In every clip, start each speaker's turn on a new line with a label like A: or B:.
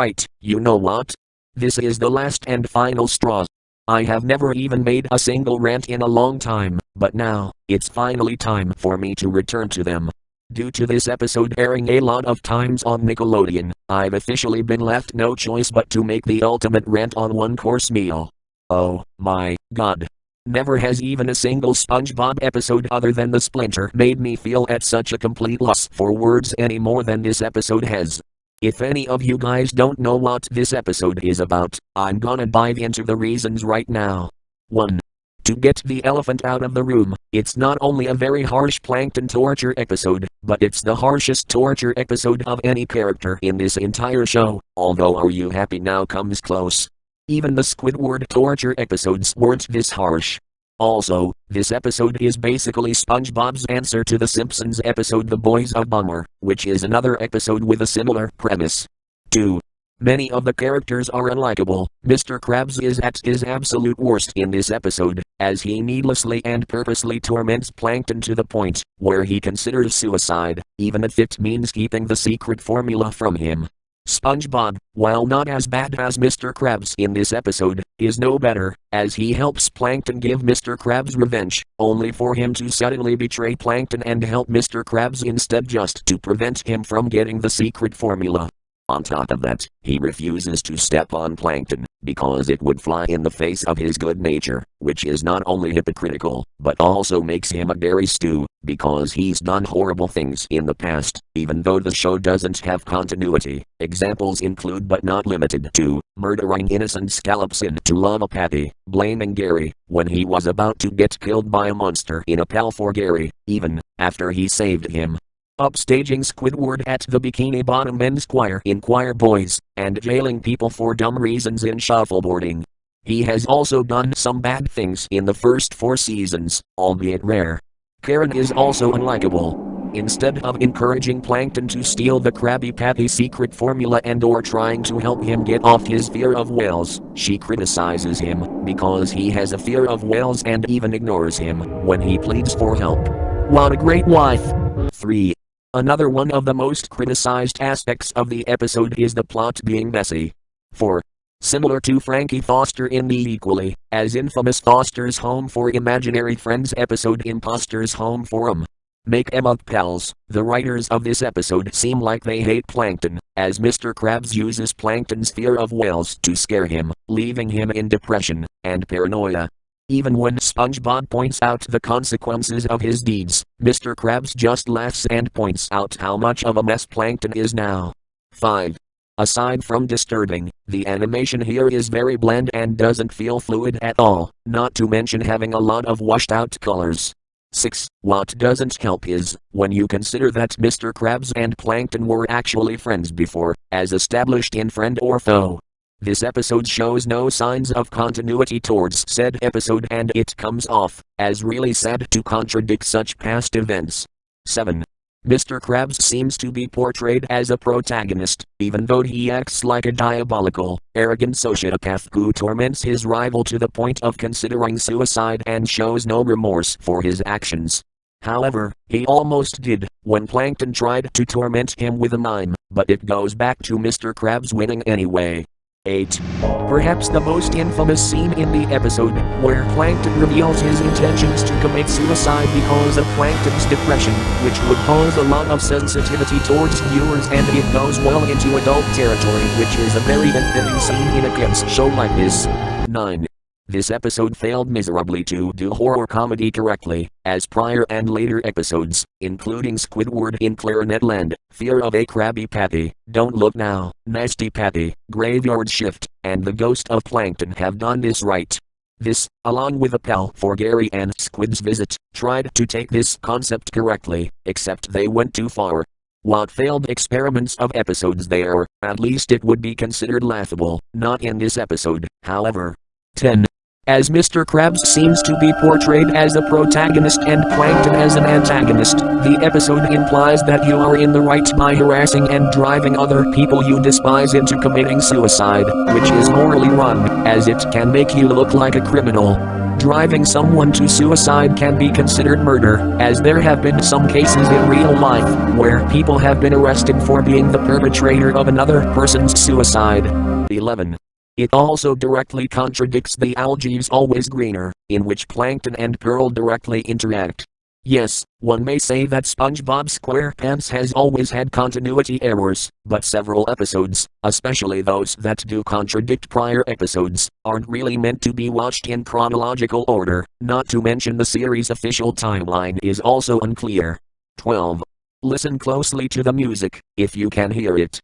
A: Alright, you know what? This is the last and final straw. I have never even made a single rant in a long time, but now, it's finally time for me to return to them. Due to this episode airing a lot of times on Nickelodeon, I've officially been left no choice but to make the ultimate rant on one course meal. Oh my god. Never has even a single SpongeBob episode other than the Splinter made me feel at such a complete loss for words any more than this episode has. If any of you guys don't know what this episode is about, I'm gonna dive into the reasons right now. 1. To get the elephant out of the room, it's not only a very harsh plankton torture episode, but it's the harshest torture episode of any character in this entire show, although Are You Happy Now comes close. Even the Squidward torture episodes weren't this harsh. Also, this episode is basically SpongeBob's answer to the Simpsons episode The Boys of Bummer, which is another episode with a similar premise. 2. Many of the characters are unlikable. Mr. Krabs is at his absolute worst in this episode, as he needlessly and purposely torments Plankton to the point where he considers suicide, even if it means keeping the secret formula from him. SpongeBob, while not as bad as Mr. Krabs in this episode, is no better, as he helps Plankton give Mr. Krabs revenge, only for him to suddenly betray Plankton and help Mr. Krabs instead just to prevent him from getting the secret formula. On top of that, he refuses to step on Plankton, because it would fly in the face of his good nature, which is not only hypocritical, but also makes him a dairy stew, because he's done horrible things in the past, even though the show doesn't have continuity. Examples include but not limited to, murdering innocent scallops into lava patty, blaming Gary, when he was about to get killed by a monster in a pal for Gary, even after he saved him. Upstaging Squidward at the Bikini Bottom Men's Choir in Choir Boys, and jailing people for dumb reasons in shuffleboarding. He has also done some bad things in the first 4 seasons, albeit rare. Karen is also unlikable. Instead of encouraging Plankton to steal the Krabby Patty secret formula and or trying to help him get off his fear of whales, she criticizes him because he has a fear of whales and even ignores him when he pleads for help. What a great wife! 3. Another one of the most criticized aspects of the episode is the plot being messy. 4. Similar to Frankie Foster in the equally as infamous Foster's Home for Imaginary Friends episode Imposter's Home Forum. Make 'em up pals, the writers of this episode seem like they hate Plankton, as Mr. Krabs uses Plankton's fear of whales to scare him, leaving him in depression and paranoia. Even when SpongeBob points out the consequences of his deeds, Mr. Krabs just laughs and points out how much of a mess Plankton is now. 5. Aside from disturbing, the animation here is very bland and doesn't feel fluid at all, not to mention having a lot of washed out colors. 6. What doesn't help is, when you consider that Mr. Krabs and Plankton were actually friends before, as established in Friend or Foe. This episode shows no signs of continuity towards said episode and it comes off as really sad to contradict such past events. 7. Mr. Krabs seems to be portrayed as a protagonist, even though he acts like a diabolical, arrogant sociopath who torments his rival to the point of considering suicide and shows no remorse for his actions. However, he almost did when Plankton tried to torment him with a mime, but it goes back to Mr. Krabs winning anyway. 8. Perhaps the most infamous scene in the episode, where Plankton reveals his intentions to commit suicide because of Plankton's depression, which would cause a lot of sensitivity towards viewers and it goes well into adult territory, which is a very unfitting scene in a kids show like this. 9. This episode failed miserably to do horror comedy correctly, as prior and later episodes, including Squidward in Clarinet Land, Fear of a Krabby Patty, Don't Look Now, Nasty Patty, Graveyard Shift, and The Ghost of Plankton have done this right. This, along with A Pal for Gary and Squid's Visit, tried to take this concept correctly, except they went too far. What failed experiments of episodes there, at least it would be considered laughable, not in this episode, however. 10. As Mr. Krabs seems to be portrayed as a protagonist and Plankton as an antagonist, the episode implies that you are in the right by harassing and driving other people you despise into committing suicide, which is morally wrong, as it can make you look like a criminal. driving someone to suicide can be considered murder, as there have been some cases in real life where people have been arrested for being the perpetrator of another person's suicide. 11. It also directly contradicts the algae's always greener, in which plankton and Pearl directly interact. Yes, one may say that SpongeBob SquarePants has always had continuity errors, but several episodes, especially those that do contradict prior episodes, aren't really meant to be watched in chronological order, not to mention the series' official timeline is also unclear. 12. Listen closely to the music, if you can hear it.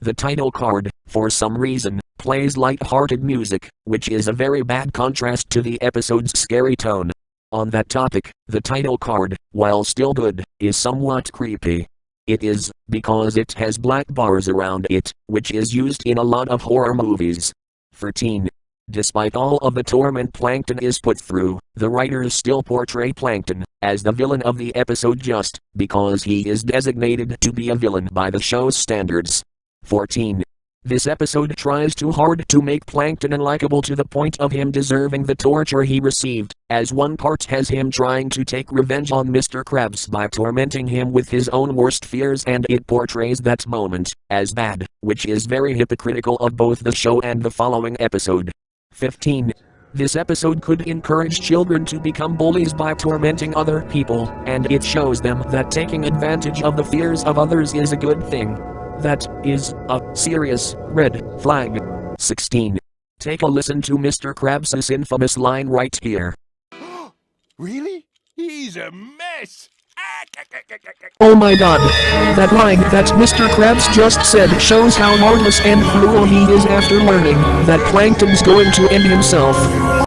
A: The title card, for some reason, plays light-hearted music, which is a very bad contrast to the episode's scary tone. On that topic, the title card, while still good, is somewhat creepy. It is, because it has black bars around it, which is used in a lot of horror movies. 13. Despite all of the torment Plankton is put through, the writers still portray Plankton as the villain of the episode just because he is designated to be a villain by the show's standards. 14. This episode tries too hard to make Plankton unlikable to the point of him deserving the torture he received, as one part has him trying to take revenge on Mr. Krabs by tormenting him with his own worst fears, and it portrays that moment as bad, which is very hypocritical of both the show and the following episode. 15. This episode could encourage children to become bullies by tormenting other people, and it shows them that taking advantage of the fears of others is a good thing. That is a serious red flag. 16. Take a listen to Mr. Krabs' infamous line right here.
B: Really? He's a mess!
A: Oh my god. That line that Mr. Krabs just said shows how heartless and cruel he is after learning that Plankton's going to end himself.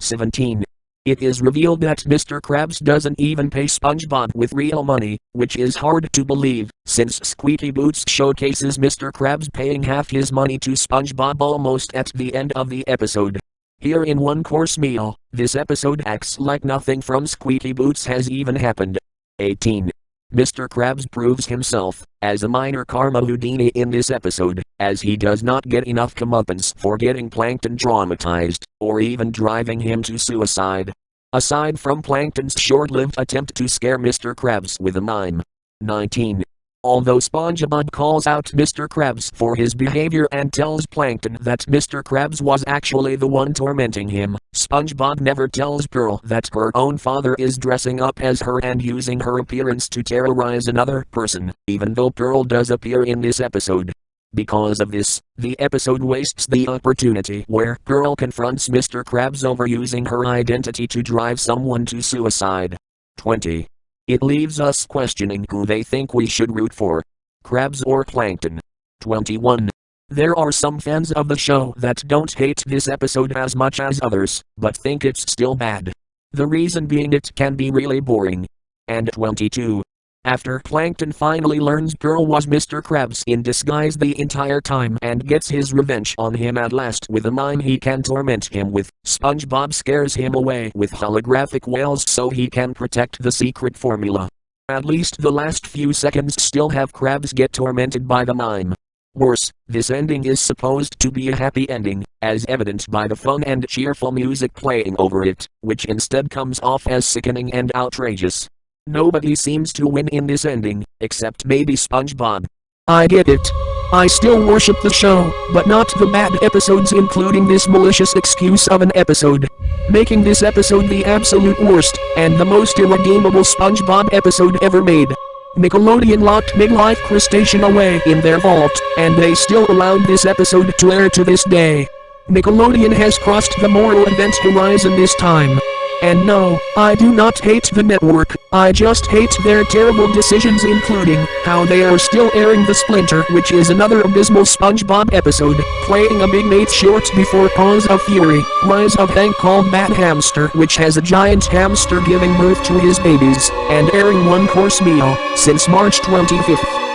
A: 17. It is revealed that Mr. Krabs doesn't even pay SpongeBob with real money, which is hard to believe, since Squeaky Boots showcases Mr. Krabs paying half his money to SpongeBob almost at the end of the episode. Here in One Course Meal, this episode acts like nothing from Squeaky Boots has even happened. 18. Mr. Krabs proves himself as a minor karma Houdini in this episode, as he does not get enough comeuppance for getting Plankton traumatized, or even driving him to suicide. Aside from Plankton's short-lived attempt to scare Mr. Krabs with a mime. 19. Although SpongeBob calls out Mr. Krabs for his behavior and tells Plankton that Mr. Krabs was actually the one tormenting him, SpongeBob never tells Pearl that her own father is dressing up as her and using her appearance to terrorize another person, even though Pearl does appear in this episode. Because of this, the episode wastes the opportunity where Pearl confronts Mr. Krabs over using her identity to drive someone to suicide. 20. It leaves us questioning who they think we should root for, Krabs or Plankton. 21. There are some fans of the show that don't hate this episode as much as others, but think it's still bad. The reason being it can be really boring. And 22. After Plankton finally learns Pearl was Mr. Krabs in disguise the entire time and gets his revenge on him at last with a mime he can torment him with, SpongeBob scares him away with holographic whales so he can protect the secret formula. At least the last few seconds still have Krabs get tormented by the mime. Worse, this ending is supposed to be a happy ending, as evident by the fun and cheerful music playing over it, which instead comes off as sickening and outrageous. Nobody seems to win in this ending, except maybe SpongeBob. I get it. I still worship the show, but not the bad episodes, including this malicious excuse of an episode. Making this episode the absolute worst, and the most irredeemable SpongeBob episode ever made. Nickelodeon locked Midlife Crustacean away in their vault, and they still allowed this episode to air to this day. Nickelodeon has crossed the moral event horizon this time. And no, I do not hate the network, I just hate their terrible decisions, including how they are still airing The Splinter, which is another abysmal SpongeBob episode, playing a Big Nate short before Paws of Fury, Rise of Hank called Bad Hamster, which has a giant hamster giving birth to his babies, and airing One Course Meal since March 25,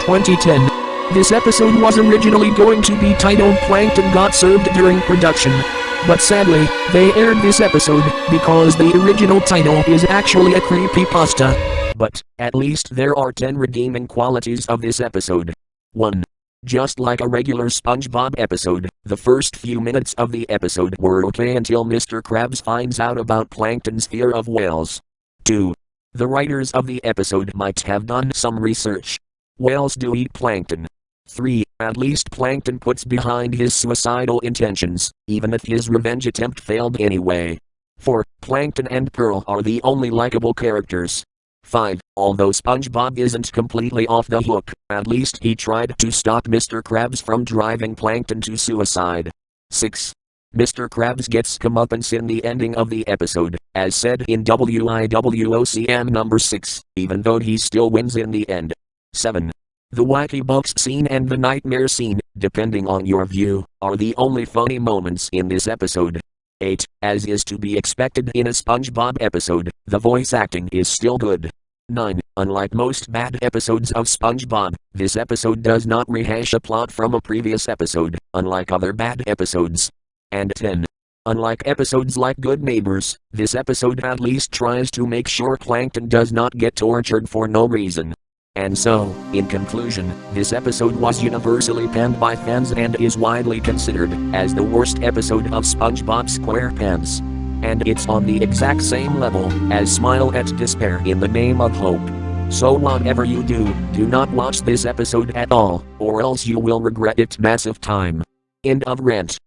A: 2010. This episode was originally going to be titled Plankton Got Served during production. But sadly, they aired this episode because the original title is actually a creepypasta. But, at least there are 10 redeeming qualities of this episode. 1. Just like a regular SpongeBob episode, the first few minutes of the episode were okay until Mr. Krabs finds out about Plankton's fear of whales. 2. The writers of the episode might have done some research. Whales do eat plankton. 3. At least Plankton puts behind his suicidal intentions, even if his revenge attempt failed anyway. 4. Plankton and Pearl are the only likable characters. 5. Although SpongeBob isn't completely off the hook, at least he tried to stop Mr. Krabs from driving Plankton to suicide. 6. Mr. Krabs gets comeuppance in the ending of the episode, as said in WIWOCM number 6, even though he still wins in the end. 7. The wacky box scene and the nightmare scene, depending on your view, are the only funny moments in this episode. 8. As is to be expected in a SpongeBob episode, the voice acting is still good. 9. Unlike most bad episodes of SpongeBob, this episode does not rehash a plot from a previous episode, unlike other bad episodes. And 10. Unlike episodes like Good Neighbors, this episode at least tries to make sure Plankton does not get tortured for no reason. And so, in conclusion, this episode was universally panned by fans and is widely considered as the worst episode of SpongeBob SquarePants. And it's on the exact same level as Smile at Despair in the Name of Hope. So whatever you do not watch this episode at all, or else you will regret it massive time. End of rant.